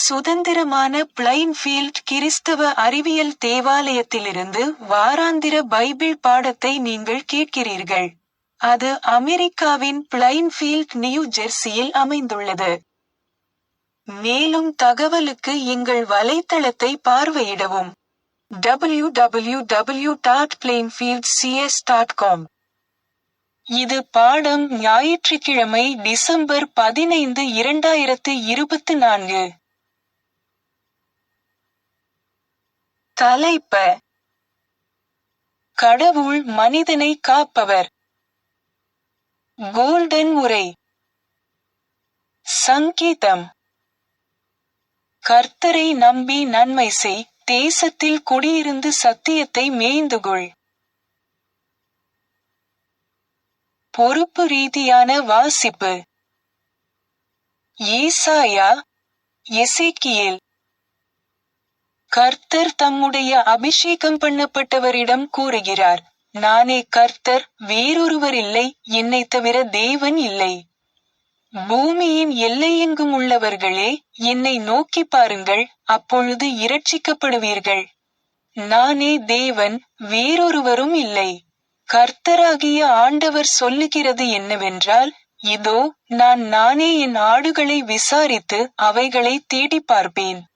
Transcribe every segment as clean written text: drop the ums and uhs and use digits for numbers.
சுதந்திரமான பிளைன்ஃபீல்ட் கிறிஸ்தவ அறிவியல் தேவாலயத்திலிருந்து வாராந்திர பைபிள் பாடத்தை நீங்கள் கேட்கிறீர்கள். அது அமெரிக்காவின் பிளைன்ஃபீல்ட், நியூ ஜெர்சியில் அமைந்துள்ளது. மேலும் தகவலுக்கு எங்கள் வலைத்தளத்தை பார்வையிடவும். www.plainfieldcs.com. இது பாடம் ஞாயிற்றுக்கிழமை டிசம்பர் 15, 2024. தலைப்ப: கடவுள் மனிதனை காப்பவர். கோல்டன் உரை. சங்கீதம்: கர்த்தரை நம்பி நன்மை செய், தேசத்தில் குடியிருந்து சத்தியத்தை மேய்ந்துகொள். பொறுப்பு ரீதியான வாசிப்பு: ஏசாயா, எசேக்கியேல். கர்த்தர் தம்முடைய அபிஷேகம் பண்ணப்பட்டவரிடம் கூறுகிறார், நானே கர்த்தர், வேறொருவரில்லை, என்னைத் தவிர தேவன் இல்லை. பூமியின் எல்லையெங்கும் உள்ளவர்களே, என்னை நோக்கிப் பாருங்கள், அப்பொழுது இரட்சிக்கப்படுவீர்கள். நானே தேவன், வேறொருவரும் இல்லை. கர்த்தராகிய ஆண்டவர் சொல்லுகிறது என்னவென்றால், இதோ, நானே என் ஆடுகளை விசாரித்து அவைகளை தேடிப் பார்ப்பேன்.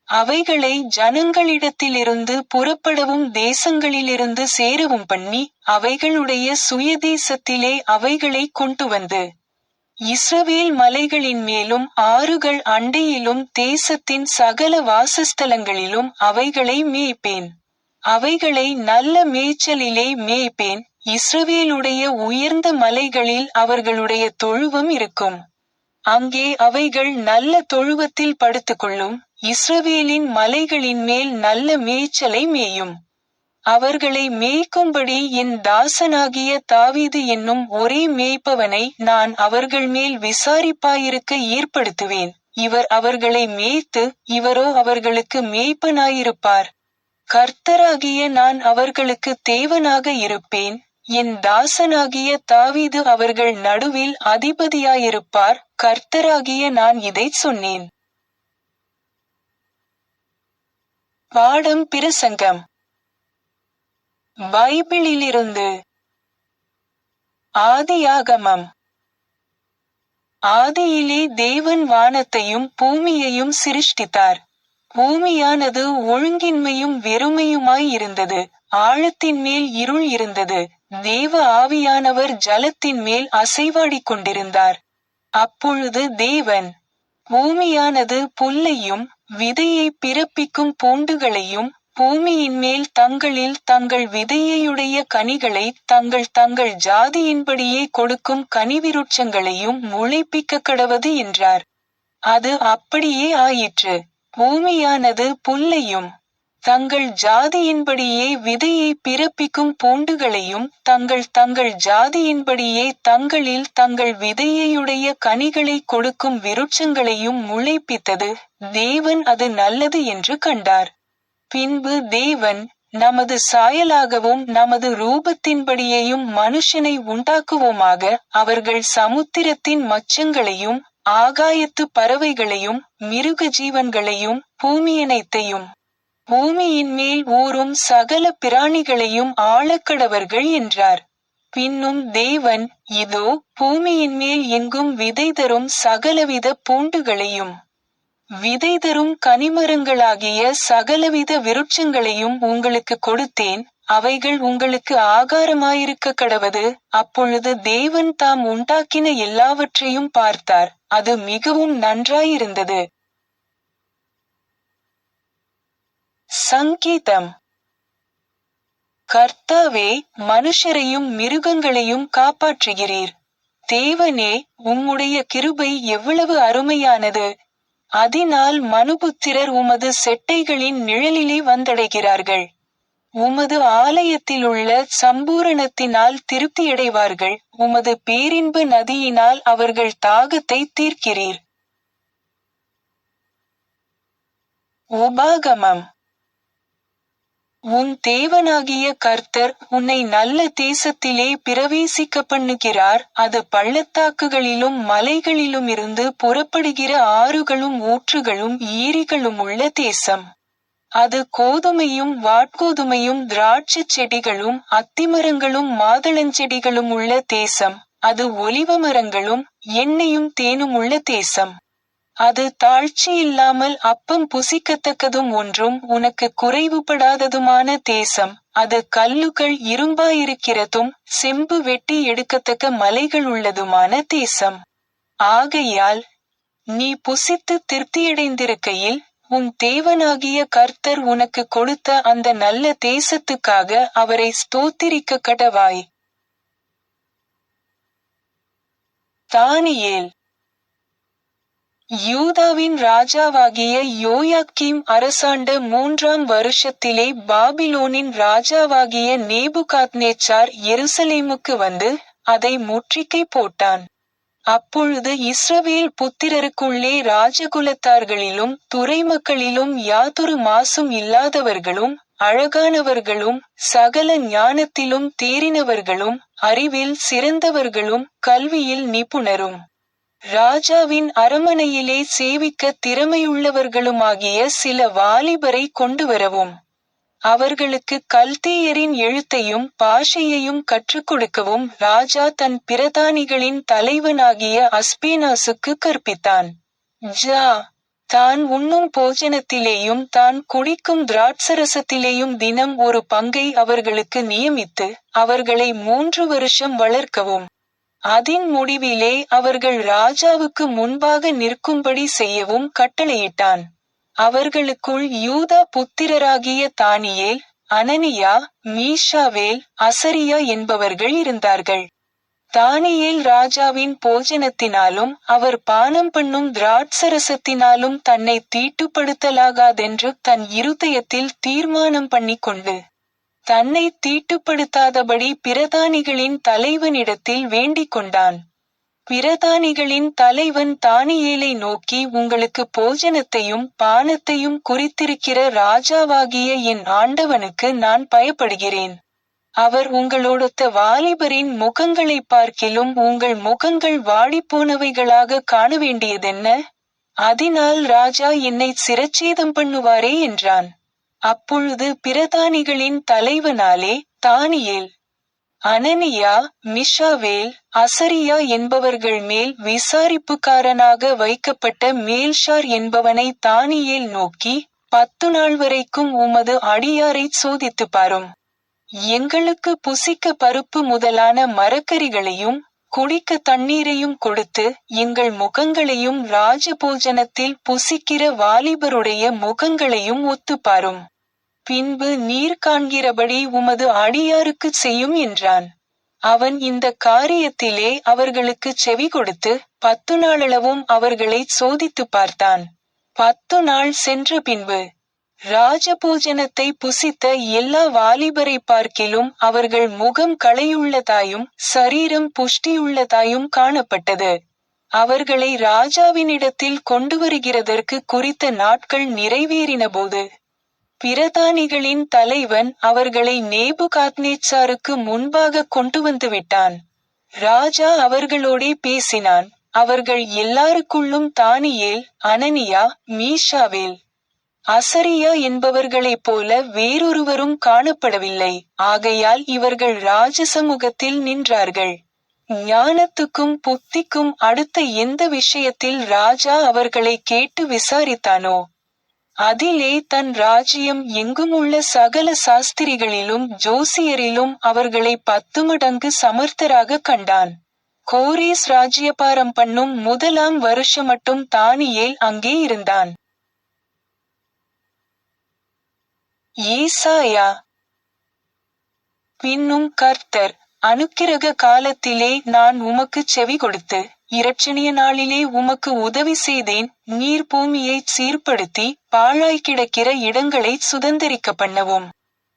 அவைகளை ஜனங்களிடத்திலிருந்து புறப்படவும் தேசங்களிலிருந்து சேரவும் பண்ணி, அவைகளுடைய சுயதேசத்திலே அவைகளை கொண்டு வந்து, இஸ்ரவேல் மலைகளின் மேலும் ஆறுகள் அண்டையிலும் தேசத்தின் சகல வாசஸ்தலங்களிலும் அவைகளை மேய்ப்பேன். அவைகளை நல்ல மேய்ச்சலிலே மேய்ப்பேன். இஸ்ரவேலுடைய உயர்ந்த மலைகளில் அவர்களுடைய தொழுவம் இருக்கும். அங்கே அவைகள் நல்ல தொழுவத்தில் படுத்துக்கொள்ளும். இஸ்ரவேலின் மலைகளின் மேல் நல்ல மேய்ச்சலை மேயும். அவர்களை மேய்க்கும்படி என் தாசனாகிய தாவீது என்னும் ஒரே மேய்ப்பவனை நான் அவர்கள் மேல் விசாரிப்பாயிருக்க ஏற்படுத்துவேன். இவர் அவர்களை மேய்த்து, இவரோ அவர்களுக்கு மேய்ப்பனாயிருப்பார். கர்த்தராகிய நான் அவர்களுக்கு தேவனாக இருப்பேன். என் தாசனாகிய தாவீது அவர்கள் நடுவில் அதிபதியாயிருப்பார். கர்த்தராகிய நான் இதைச் சொன்னேன். பாடம் பிரசங்கம். பைபிளிலிருந்து. ஆதியாகமம். ஆதியிலே தேவன் வானத்தையும் பூமியையும் சிருஷ்டித்தார். பூமியானது ஒழுங்கின்மையும் வெறுமையுமாய் இருந்தது. ஆழத்தின் மேல் இருள் இருந்தது. தேவ ஆவியானவர் ஜலத்தின் மேல் அசைவாடிக் கொண்டிருந்தார். அப்பொழுது தேவன், பூமியானது புல்லையும் விதையை பிறப்பிக்கும் பூண்டுகளையும், பூமியின் மேல் தங்களில் தங்கள் விதையையுடைய கனிகளை தங்கள் தங்கள் ஜாதியின்படியே கொடுக்கும் கனிவிருட்சங்களையும் முளைப்பிக்க கடவது என்றார். அது அப்படியே ஆயிற்று. பூமியானது புல்லையும் தங்கள் ஜாதியின்படியே விதையை பிறப்பிக்கும் பூண்டுகளையும் தங்கள் தங்கள் ஜாதியின்படியே தங்களில் தங்கள் விதையையுடைய கனிகளை கொடுக்கும் விருட்சங்களையும் முளைப்பித்தது. தேவன் அது நல்லது என்று கண்டார். பின்பு தேவன், நமது சாயலாகவும் நமது ரூபத்தின்படியேயும் மனுஷனை உண்டாக்குவோமாக, அவர்கள் சமுத்திரத்தின் மச்சங்களையும் ஆகாயத்து பறவைகளையும் மிருக ஜீவன்களையும் பூமியனைத்தையும் பூமியின் மேல் ஊறும் சகல பிராணிகளையும் ஆளக்கடவர்கள் என்றார். பின்னும் தேவன், இதோ, பூமியின் மேல் எங்கும் விதை தரும் சகலவித பூண்டுகளையும் விதை தரும் கனிமரங்களாகிய சகலவித விருட்சங்களையும் உங்களுக்கு கொடுத்தேன். அவைகள் உங்களுக்கு ஆகாரமாயிருக்க கடவது. அப்பொழுது தேவன் தாம் உண்டாக்கின எல்லாவற்றையும் பார்த்தார். அது மிகவும் நன்றாயிருந்தது. சங்கீதம். கர்த்தாவே, மனுஷரையும் மிருகங்களையும் காப்பாற்றுகிறீர். தேவனே, உம்முடைய கிருபை எவ்வளவு அருமையானது! அதினால் மனுபுத்திரர் உமது செட்டைகளின் நிழலிலே வந்தடைகிறார்கள். உமது ஆலயத்திலுள்ள சம்பூரணத்தினால் திருப்தியடைவார்கள். உமது பேரின்ப நதியினால் அவர்கள் தாகத்தை தீர்க்கிறீர். உபாகமம். உன் தேவனாகிய கர்த்தர் உன்னை நல்ல தேசத்திலே பிரவேசிக்க பண்ணுகிறார். அது பள்ளத்தாக்குகளிலும் மலைகளிலுமிருந்து புறப்படுகிற ஆறுகளும் ஊற்றுகளும் ஏரிகளுமுள்ள தேசம். அது கோதுமையும் வாட்கோதுமையும் திராட்சைச் செடிகளும் அத்திமரங்களும் மாதளஞ்செடிகளும் உள்ள தேசம். அது ஒலிவமரங்களும் எண்ணெயும் தேனுமுள்ள தேசம். அது தாழ்ச்சி இல்லாமல் அப்பம் புசிக்கத்தக்கதும் ஒன்றும் உனக்கு குறைவுபடாததுமான தேசம். அது கல்லுகள் இரும்பாயிருக்கிறதும் செம்பு வெட்டி எடுக்கத்தக்க மலைகள் உள்ளதுமான தேசம். ஆகையால் நீ புசித்து திருப்தியடைந்திருக்கையில் உன் தேவனாகிய கர்த்தர் உனக்கு கொடுத்த அந்த நல்ல தேசத்துக்காக அவரை ஸ்தோத்திரிக்க கடவாய். தானியேல். யூதாவின் ராஜாவாகிய யோயாக்கீம் அரசாண்ட 3ஆம் வருஷத்திலே பாபிலோனின் ராஜாவாகிய நேபுகாத்நேச்சார் எருசலேமுக்கு வந்து அதை முற்றுகை போட்டான். அப்பொழுது இஸ்ரவேல் புத்திரருக்குள்ளே ராஜகுலத்தார்களிலும் துறைமக்களிலும் யாதொரு மாசும் இல்லாதவர்களும் அழகானவர்களும் சகல ஞானத்திலும் தேறினவர்களும் அறிவில் சிறந்தவர்களும் கல்வியில் நிபுணரும் ராஜாவின் அரமனையிலே சேவிக்க திறமையுள்ளவர்களுமாகிய சில வாலிபரை கொண்டுவரவும் அவர்களுக்கு கல்தேயரின் எழுத்தையும் பாஷையையும் கற்றுக் கொடுக்கவும் ராஜா தன் பிரதானிகளின் தலைவனாகிய அஸ்பேனாசுக்கு கற்பித்தான். தான் உண்ணும் போஜனத்திலேயும் தான் குடிக்கும் திராட்சரசத்திலேயும் தினம் ஒரு பங்கை அவர்களுக்கு நியமித்து அவர்களை 3 வருஷம் வளர்க்கவும் அதின் முடிவிலே அவர்கள் ராஜாவுக்கு முன்பாக நிற்கும்படி செய்யவும் கட்டளையிட்டான். அவர்களுக்குள் யூதா புத்திரராகிய தானியேல், அனனியா, மீஷாவேல், அசரியா என்பவர்கள் இருந்தார்கள். தானியேல் ராஜாவின் போஜனத்தினாலும் அவர் பானம் பண்ணும் திராட்சரசத்தினாலும் தன்னை தீட்டுப்படுத்தலாகாதென்று தன் இருதயத்தில் தீர்மானம் பண்ணிக்கொண்டு தன்னை தீட்டுப்படுத்தாதபடி பிரதானிகளின் தலைவனிடத்தில் வேண்டிக் கொண்டான். பிரதானிகளின் தலைவன் தானியேலை நோக்கி, உங்களுக்கு போஜனத்தையும் பானத்தையும் குறித்திருக்கிற ராஜாவாகிய என் ஆண்டவனுக்கு நான் பயப்படுகிறேன். அவர் உங்களோடொத்த வாலிபரின் முகங்களைப் பார்க்கிலும் உங்கள் முகங்கள் வாடிப்போனவைகளாக காணவேண்டியதென்ன? அதனால் ராஜா என்னை சிரச்சேதம் பண்ணுவாரே என்றான். அப்பொழுது பிரதானிகளின் தலைவனாலே தானியேல், அனனியா, மிஷாவேல், அசரியா என்பவர்கள் மேல் விசாரிப்புக்காரனாக வைக்கப்பட்ட மேல்ஷார் என்பவனை தானியேல் நோக்கி, 10 நாள் வரைக்கும் உமது அடியாரைச் சோதித்துப் பாரும். எங்களுக்கு புசிக்க பருப்பு முதலான மரக்கறிகளையும் குடிக்க தண்ணீரையும் கொடுத்து எங்கள் முகங்களையும் ராஜபோஜனத்தில் புசிக்கிற வாலிபருடைய முகங்களையும் ஒத்துப்பாரும். பின்பு நீர் காண்கிறபடி உமது அடியாருக்குச் செய்யும் என்றான். அவன் இந்த காரியத்திலே அவர்களுக்கு செவி கொடுத்து 10 நாளளவும் அவர்களை சோதித்துப் பார்த்தான். 10 நாள் சென்ற பின்பு ராஜபோஜனத்தை புசித்த எல்லா வாலிபரை பார்க்கிலும் அவர்கள் முகம் களையுள்ளதாயும் சரீரம் புஷ்டியுள்ளதாயும் காணப்பட்டது. அவர்களை ராஜாவினிடத்தில் கொண்டு வருகிறதற்கு குறித்த நாட்கள் நிறைவேறினபோது பிரதானிகளின் தலைவன் அவர்களை நேபுகாத்நேச்சாருக்கு முன்பாக கொண்டு வந்து விட்டான். ராஜா அவர்களோடே பேசினான். அவர்கள் எல்லாருக்குள்ளும் தானியேல், அனனியா, மீஷாவேல், அசரியா என்பவர்களைப் போல வேறொருவரும் காணப்படவில்லை. ஆகையால் இவர்கள் ராஜசமூகத்தில் நின்றார்கள். ஞானத்துக்கும் புத்திக்கும் அடுத்த எந்த விஷயத்தில் ராஜா அவர்களை கேட்டு விசாரித்தானோ அதிலே தன் ராஜ்யம் எங்குமுள்ள சகல சாஸ்திரிகளிலும் ஜோசியரிலும் அவர்களை 10 மடங்கு சமர்த்தராக கண்டான். கோரேஸ் ராஜ்யபாரம் பண்ணும் 1ஆம் வருஷமட்டும் தானியேல் அங்கே இருந்தான். ஏசாயா. பின்னும் கர்த்தர், அனுக்கிரக காலத்திலே நான் உமக்குச் செவி கொடுத்து இரட்சணிய நாளிலே உமக்கு உதவி செய்தேன். நீர் பூமியைச் சீர்படுத்தி பாழாய் கிடக்கிற இடங்களைச் சுதந்தரிக்க பண்ணவும்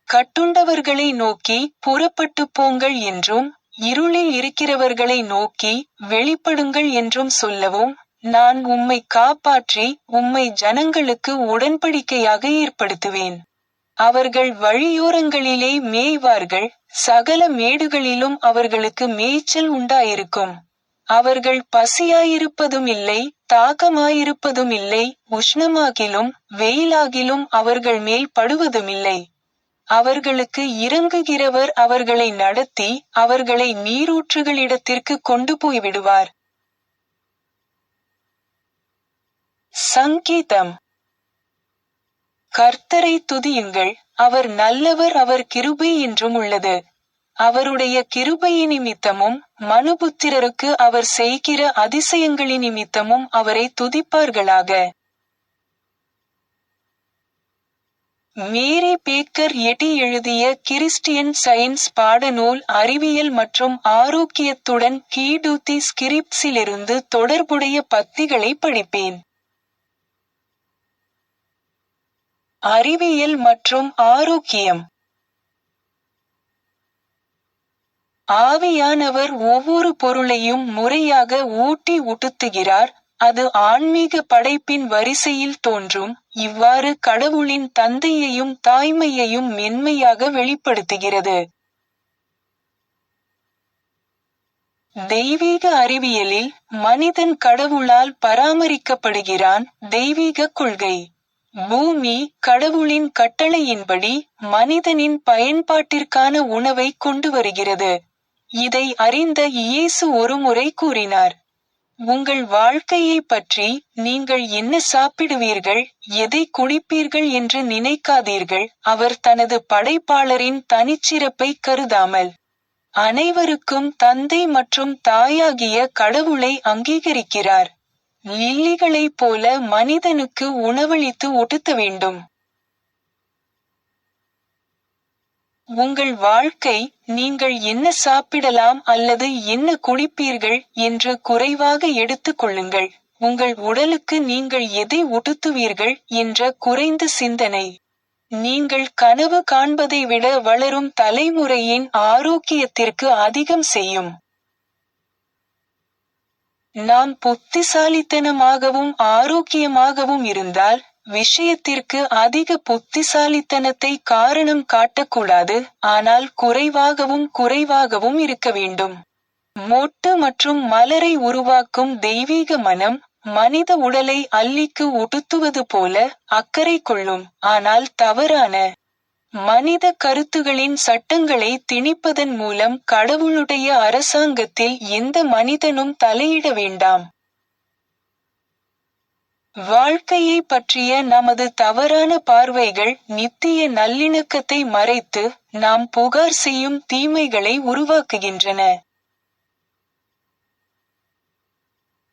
கட்டுண்டவர்களை நோக்கி புறப்பட்டு போங்கள் என்றும் இருளில் இருக்கிறவர்களை நோக்கி வெளிப்படுங்கள் என்றும் சொல்லவும் நான் உம்மை காப்பாற்றி உம்மை ஜனங்களுக்கு உடன்படிக்கையாக ஏற்படுத்துவேன். அவர்கள் வழியோரங்களிலே மேய்வார்கள், சகல மேடுகளிலும் அவர்களுக்கு மேய்ச்சல் உண்டாயிருக்கும். அவர்கள் பசியாயிருப்பதுமில்லை, தாகமாயிருப்பதுமில்லை, உஷ்ணமாகிலும் வெயிலாகிலும் அவர்கள் மேல் படுவதுமில்லை. அவர்களுக்கு இரங்குகிறவர் அவர்களை நடத்தி, அவர்களை நீரூற்றுகளிடத்திற்கு கொண்டு போய்விடுவார். சங்கீதம். கர்த்தரை துதியுங்கள், அவர் நல்லவர், அவர் கிருபை என்றும் உள்ளது. அவருடைய கிருபையினிமித்தமும் மனுபுத்திரருக்கு அவர் செய்கிற அதிசயங்களினிமித்தமும் அவரை துதிப்பார்களாக. மேரி பேக்கர் எட்டி எழுதிய கிறிஸ்டியன் சயின்ஸ் பாடநூல் அறிவியல் மற்றும் ஆரோக்கியத்துடன் கீடூத்தி ஸ்கிரிப்ட்ஸிலிருந்து தொடர்புடைய பத்திகளை படிப்பேன். அறிவியல் மற்றும் ஆரோக்கியம். ஆவியானவர் ஒவ்வொரு பொருளையும் முறையாக ஊட்டி உடுத்துகிறார். அது ஆன்மீக படைப்பின் வரிசையில் தோன்றும். இவ்வாறு கடவுளின் தந்தையையும் தாய்மையையும் மென்மையாக வெளிப்படுத்துகிறது. தெய்வீக அறிவியலில் மனிதன் கடவுளால் பராமரிக்கப்படுகிறான். தெய்வீக கொள்கை. பூமி கடவுளின் கட்டளையின்படி மனிதனின் பயன்பாட்டிற்கான உணவை கொண்டு வருகிறது. இதை அறிந்த இயேசு ஒருமுறை கூறினார், உங்கள் வாழ்க்கையைப் பற்றி நீங்கள் என்ன சாப்பிடுவீர்கள், எதை குடிப்பீர்கள் என்று நினைக்காதீர்கள். அவர் தனது படைப்பாளரின் தனிச்சிறப்பை கருதாமல் அனைவருக்கும் தந்தை மற்றும் தாயாகிய கடவுளை அங்கீகரிக்கிறார். லில்லிகளைப் போல மனிதனுக்கு உணவளித்து உடுத்த வேண்டும். உங்கள் வாழ்க்கை, நீங்கள் என்ன சாப்பிடலாம் அல்லது என்ன குடிப்பீர்கள் என்று குறைவாக எடுத்துக் கொள்ளுங்கள். உங்கள் உடலுக்கு நீங்கள் எதை உடுத்துவீர்கள் என்ற குறைந்த சிந்தனை, நீங்கள் கனவு காண்பதை விட வளரும் தலைமுறையின் ஆரோக்கியத்திற்கு அதிகம் செய்யும். நாம் புத்திசாலித்தனமாகவும் ஆரோக்கியமாகவும் இருந்தால், விஷயத்திற்கு அதிக புத்திசாலித்தனத்தை காரணம் காட்டக்கூடாது, ஆனால் குறைவாகவும் இருக்க வேண்டும். மொட்டு மற்றும் மலரை உருவாக்கும் தெய்வீக மனம், மனித உடலை அல்லிக்கு உடுத்துவது போல அக்கறை கொள்ளும். ஆனால் தவறான மனித கருத்துகளின் சட்டங்களை திணிப்பதன் மூலம் கடவுளுடைய அரசாங்கத்தில் எந்த மனிதனும் தலையிட வேண்டாம். வாழ்க்கையை பற்றிய நமது தவறான பார்வைகள் நித்திய நல்லிணக்கத்தை மறைத்து, நாம் புகார் செய்யும் தீமைகளை உருவாக்குகின்றன.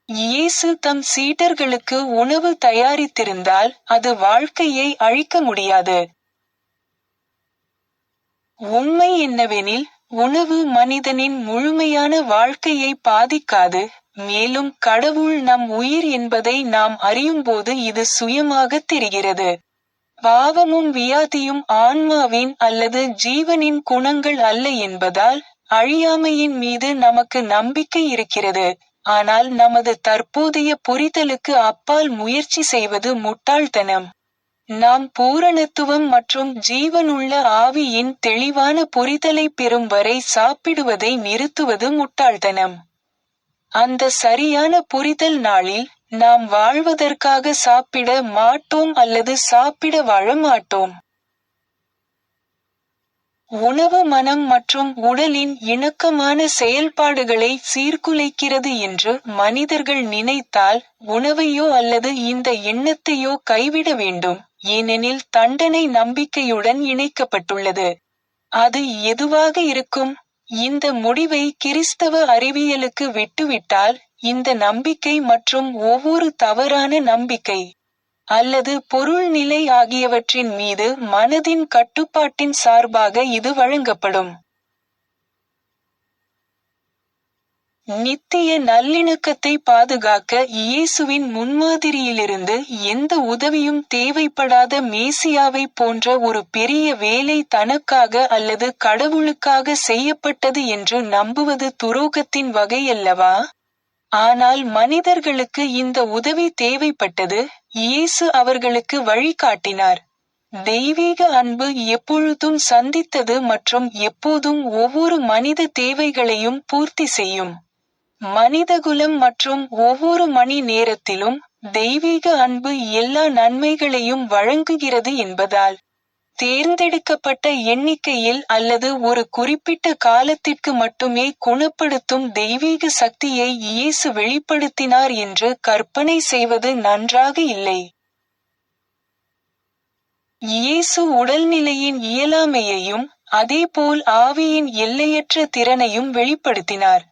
இயேசு தம் சீடர்களுக்கு உணவு தயாரித்திருந்தால், அது வாழ்க்கையை அழிக்க முடியாது. உண்மை என்னவெனில், உணவு மனிதனின் முழுமையான வாழ்க்கையை பாதிக்காது. மேலும் கடவுள் நம் உயிர் என்பதை நாம் அறியும்போது இது சுயமாக தெரிகிறது. பாவமும் வியாதியும் ஆன்மாவின் அல்லது ஜீவனின் குணங்கள் அல்ல என்பதால், அழியாமையின் மீது நமக்கு நம்பிக்கை இருக்கிறது. ஆனால் நமது தற்போதைய புரிதலுக்கு அப்பால் முயற்சி செய்வது முட்டாள்தனம். நாம் பூரணத்துவம் மற்றும் ஜீவனுள்ள ஆவியின் தெளிவான புரிதலை பெறும் வரை சாப்பிடுவதை நிறுத்துவது முட்டாள்தனம். அந்த சரியான புரிதல் நாளில், நாம் வாழ்வதற்காக சாப்பிட மாட்டோம் அல்லது சாப்பிட வாழ மாட்டோம். உணவு மனம் மற்றும் உடலின் இணக்கமான செயல்பாடுகளை சீர்குலைக்கிறது என்று மனிதர்கள் நினைத்தால், உணவையோ அல்லது இந்த எண்ணத்தையோ கைவிட வேண்டும், ஏனெனில் தண்டனை நம்பிக்கையுடன் இணைக்கப்பட்டுள்ளது. அது எதுவாக இருக்கும்? இந்த முடிவை கிறிஸ்தவ அறிவியலுக்கு விட்டுவிட்டால், இந்த நம்பிக்கை மற்றும் ஒவ்வொரு தவறான நம்பிக்கை அல்லது பொருள் நிலை ஆகியவற்றின் மீது மனதின் கட்டுப்பாட்டின் சார்பாக இது வழங்கப்படும். நித்திய நல்லிணக்கத்தை பாதுகாக்க இயேசுவின் முன்மாதிரியிலிருந்து எந்த உதவியும் தேவைப்படாத மேசியாவை போன்ற ஒரு பெரிய வேலை தனக்காக அல்லது கடவுளுக்காக செய்யப்பட்டது என்று நம்புவது துரோகத்தின் வகையல்லவா? ஆனால் மனிதர்களுக்கு இந்த உதவி தேவைப்பட்டது. இயேசு அவர்களுக்கு வழிகாட்டினார். தெய்வீக அன்பு எப்பொழுதும் சந்தித்தது மற்றும் எப்போதும் ஒவ்வொரு மனித தேவைகளையும் பூர்த்தி செய்யும். மனிதகுலம் மற்றும் ஒவ்வொரு மணி நேரத்திலும் தெய்வீக அன்பு எல்லா நன்மைகளையும் வழங்குகிறது என்பதால், தேர்ந்தெடுக்கப்பட்ட எண்ணிக்கையில் அல்லது ஒரு குறிப்பிட்ட காலத்திற்கு மட்டுமே குணப்படுத்தும் தெய்வீக சக்தியை இயேசு வெளிப்படுத்தினார் என்று கற்பனை செய்வது நன்றாக இல்லை. இயேசு உடல்நிலையின் இயலாமையையும் அதேபோல் ஆவியின் எல்லையற்ற திறனையும் வெளிப்படுத்தினார்.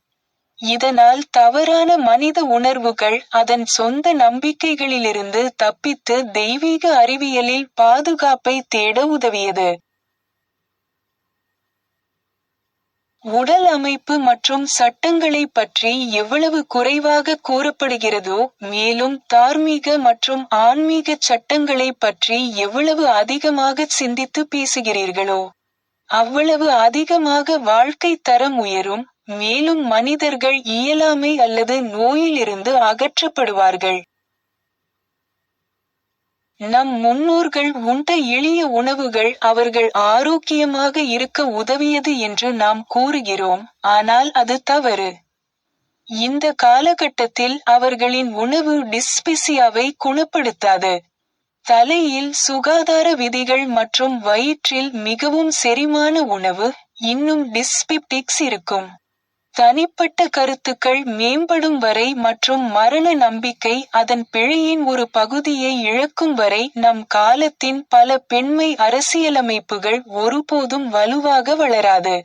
இதனால் தவறான மனித உணர்வுகள் அதன் சொந்த நம்பிக்கைகளிலிருந்து தப்பித்து தெய்வீக அறிவியலில் பாதுகாப்பை தேட உதவியது. உடல் அமைப்பு மற்றும் சட்டங்களைப் பற்றி எவ்வளவு குறைவாக கூறப்படுகிறதோ, மேலும் தார்மீக மற்றும் ஆன்மீக சட்டங்களைப் பற்றி எவ்வளவு அதிகமாக சிந்தித்து பேசுகிறீர்களோ, அவ்வளவு அதிகமாக வாழ்க்கை தரம் உயரும், மேலும் மனிதர்கள் இயலாமை அல்லது நோயிலிருந்து அகற்றப்படுவார்கள். நம் முன்னோர்கள் உண்ட எளிய உணவுகள் அவர்கள் ஆரோக்கியமாக இருக்க உதவியது என்று நாம் கூறுகிறோம், ஆனால் அது தவறு. இந்த காலகட்டத்தில் அவர்களின் உணவு டிஸ்பெசியாவை குணப்படுத்தாது. தலையில் சுகாதார விதிகள் மற்றும் வயிற்றில் மிகவும் செரிமான உணவு, இன்னும் டிஸ்பெப்டிக்ஸ் இருக்கும். தனிப்பட்ட கருத்துக்கள் மேம்படும் வரை மற்றும் மரண நம்பிக்கை அதன் பிழையின் ஒரு பகுதியை இழக்கும் வரை நம் காலத்தின் பல பெண்மை அரசியலமைப்புகள் ஒருபோதும் வலுவாக வளராது.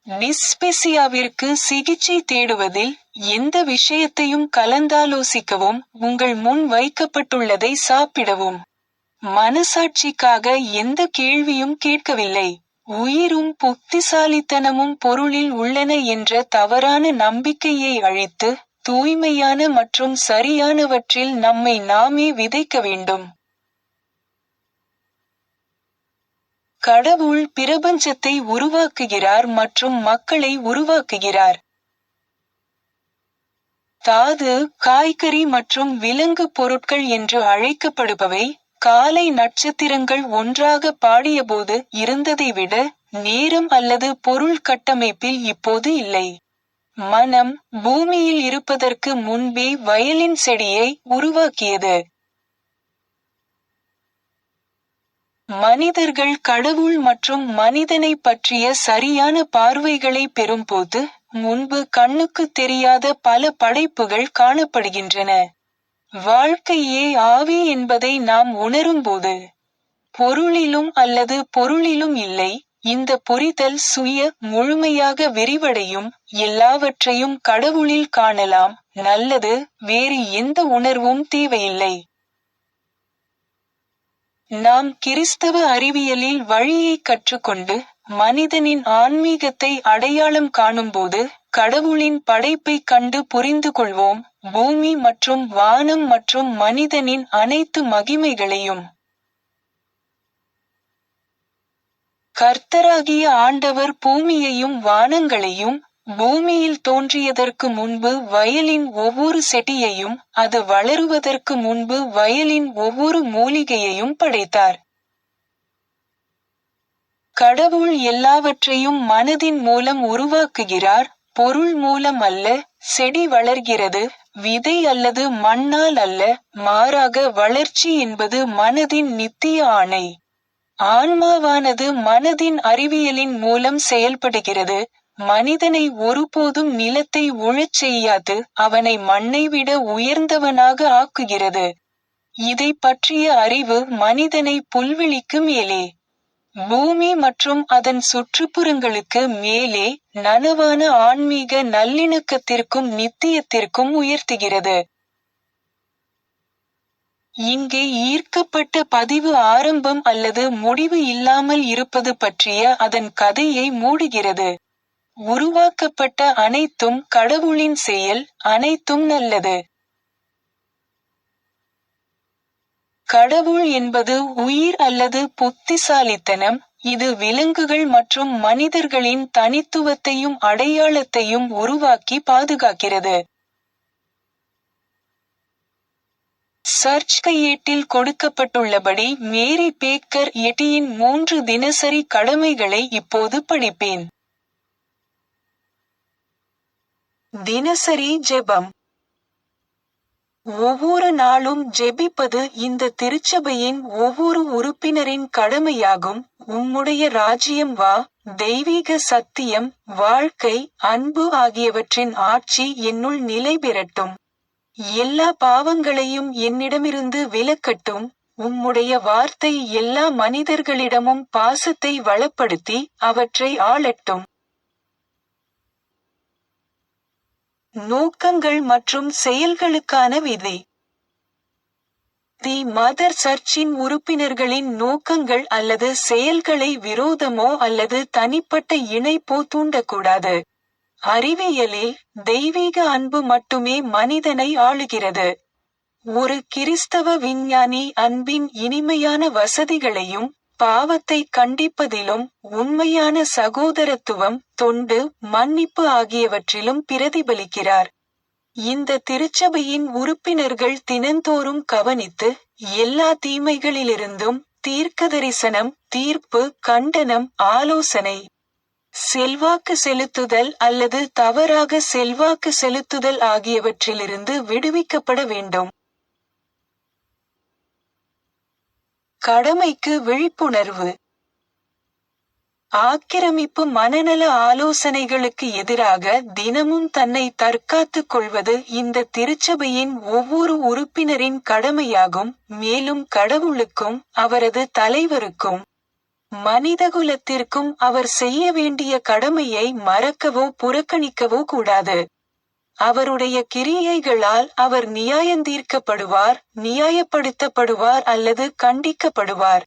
டிஸ்பெசியாவிற்கு சிகிச்சை தேடுவதில் எந்த விஷயத்தையும் கலந்தாலோசிக்கவும், உங்கள் முன் வைக்கப்பட்டுள்ளதை சாப்பிடவும். மனசாட்சிக்காக எந்த கேள்வியும் கேட்கவில்லை. உயிரும் புத்திசாலித்தனமும் பொருளில் உள்ளன என்ற தவறான நம்பிக்கையை அழித்து, தூய்மையான மற்றும் சரியானவற்றில் நம்மை நாமே விதைக்க வேண்டும். கடவுள் பிரபஞ்சத்தை உருவாக்குகிறார் மற்றும் மக்களை உருவாக்குகிறார். தாது, காய்கறி மற்றும் விலங்கு பொருட்கள் என்று அழைக்கப்படுபவை, காலை நட்சத்திரங்கள் ஒன்றாக பாடியபோது இருந்ததை விட நேரம் அல்லது பொருள் கட்டமைப்பில் இப்போது இல்லை. மனம், பூமியில் இருப்பதற்கு முன்பே வயலின் செடியை உருவாக்கியது. மனிதர்கள் கடவுள் மற்றும் மனிதனை பற்றிய சரியான பார்வைகளை பெறும்போது, முன்பு கண்ணுக்கு தெரியாத பல படைப்புகள் காணப்படுகின்றன. வாழ்க்கையே ஆவி என்பதை நாம் உணரும்போது, பொருளிலும் அல்லது பொருளிலும் இல்லை, இந்த புரிதல் முழுமையாக விரிவடையும், எல்லாவற்றையும் கடவுளில் காணலாம், நல்லது, வேறு எந்த உணர்வும் தேவையில்லை. நாம் கிறிஸ்தவ அறிவியலில் வழியை கற்றுக்கொண்டு, மனிதனின் ஆன்மீகத்தை அடையாளம் காணும்போது, கடவுளின் படைப்பை கண்டு புரிந்து கொள்வோம், பூமி மற்றும் வானம் மற்றும் மனிதனின் அனைத்து மகிமைகளையும். கர்த்தராகிய ஆண்டவர் பூமியையும் வானங்களையும், பூமியில் தோன்றியதற்கு முன்பு வயலின் ஒவ்வொரு செடியையும், அது வளருவதற்கு முன்பு வயலின் ஒவ்வொரு மூலிகையையும் படைத்தார். கடவுள் எல்லாவற்றையும் மனதின் மூலம் உருவாக்குகிறார், பொருள் மூலம் அல்ல. செடி வளர்கிறது, விதை அல்லது மண்ணால் அல்ல, மாறாக வளர்ச்சி என்பது மனதின் நித்திய ஆணை. ஆன்மாவானது மனதின் அறிவியலின் மூலம் செயல்படுகிறது, மனிதனை ஒருபோதும் நிலத்தை உழச் செய்யாது, அவனை மண்ணை விட உயர்ந்தவனாக ஆக்குகிறது. இதை பற்றிய அறிவு மனிதனை புல்வெளிக்கு மேலே, பூமி மற்றும் அதன் சுற்றுப்புறங்களுக்கு மேலே, நனவான ஆன்மீக நல்லிணக்கத்திற்கும் நித்தியத்திற்கும் உயர்த்துகிறது. இங்கே ஈர்க்கப்பட்ட பதிவு ஆரம்பம் அல்லது முடிவு இல்லாமல் இருப்பது பற்றிய அதன் கதையை மூடுகிறது. உருவாக்கப்பட்ட அனைத்தும் கடவுளின் செயல், அனைத்தும் நல்லது. கடவுள் என்பது உயிர் அல்லது புத்திசாலித்தனம், இது விலங்குகள் மற்றும் மனிதர்களின் தனித்துவத்தையும் சர்ச் கையேட்டில் கொடுக்கப்பட்டுள்ளபடி மேரி பேக்கர் எட்டியின் 3 தினசரி கடமைகளை இப்போது படிப்பேன். தினசரி ஜெபம். ஒவ்வொரு நாளும் ஜெபிப்பது இந்த திருச்சபையின் ஒவ்வொரு உறுப்பினரின் கடமையாகும். உம்முடைய ராஜ்யம் வா, தெய்வீக சத்தியம், வாழ்க்கை, அன்பு ஆகியவற்றின் ஆட்சி என்னுள் நிலை பெறட்டும். எல்லா பாவங்களையும் என்னிடமிருந்து விலக்கட்டும். உம்முடைய வார்த்தை எல்லா மனிதர்களிடமும் பாசத்தை வளப்படுத்தி அவற்றை ஆளட்டும். நோக்கங்கள் மற்றும் செயல்களுக்கான விதி. தி மதர் சர்ச்சின் உறுப்பினர்களின் நோக்கங்கள் அல்லது செயல்களை விரோதமோ அல்லது தனிப்பட்ட இணைப்போ தூண்டக்கூடாது. அறிவியலில் தெய்வீக அன்பு மட்டுமே மனிதனை ஆளுகிறது. ஒரு கிறிஸ்தவ விஞ்ஞானி அன்பின் இனிமையான வசதிகளையும் பாவத்தை கண்டிப்பதிலும் உண்மையான சகோதரத்துவம், தொண்டு, மன்னிப்பு ஆகியவற்றிலும் பிரதிபலிக்கிறார். இந்த திருச்சபையின் உறுப்பினர்கள் தினந்தோறும் கவனித்து எல்லா தீமைகளிலிருந்தும் தீர்க்கதரிசனம், தீர்ப்பு, கண்டனம், ஆலோசனை, செல்வாக்கு செலுத்துதல் அல்லது தவறாக செல்வாக்கு செலுத்துதல் ஆகியவற்றிலிருந்து விடுவிக்கப்பட வேண்டும். கடமைக்கு விழிப்புணர்வு. ஆக்கிரமிப்பு மனநல ஆலோசனைகளுக்கு எதிராக தினமும் தன்னை தற்காத்துக் கொள்வது இந்த திருச்சபையின் ஒவ்வொரு உறுப்பினரின் கடமையாகும். மேலும் கடவுளுக்கும் அவரது தலைவருக்கும் மனிதகுலத்திற்கும் அவர் செய்ய வேண்டிய கடமையை மறக்கவோ புறக்கணிக்கவோ கூடாது. அவருடைய கிரியைகளால் அவர் நியாயந்தீர்க்கப்படுவார், நியாயப்படுத்தப்படுவார் அல்லது கண்டிக்கப்படுவார்.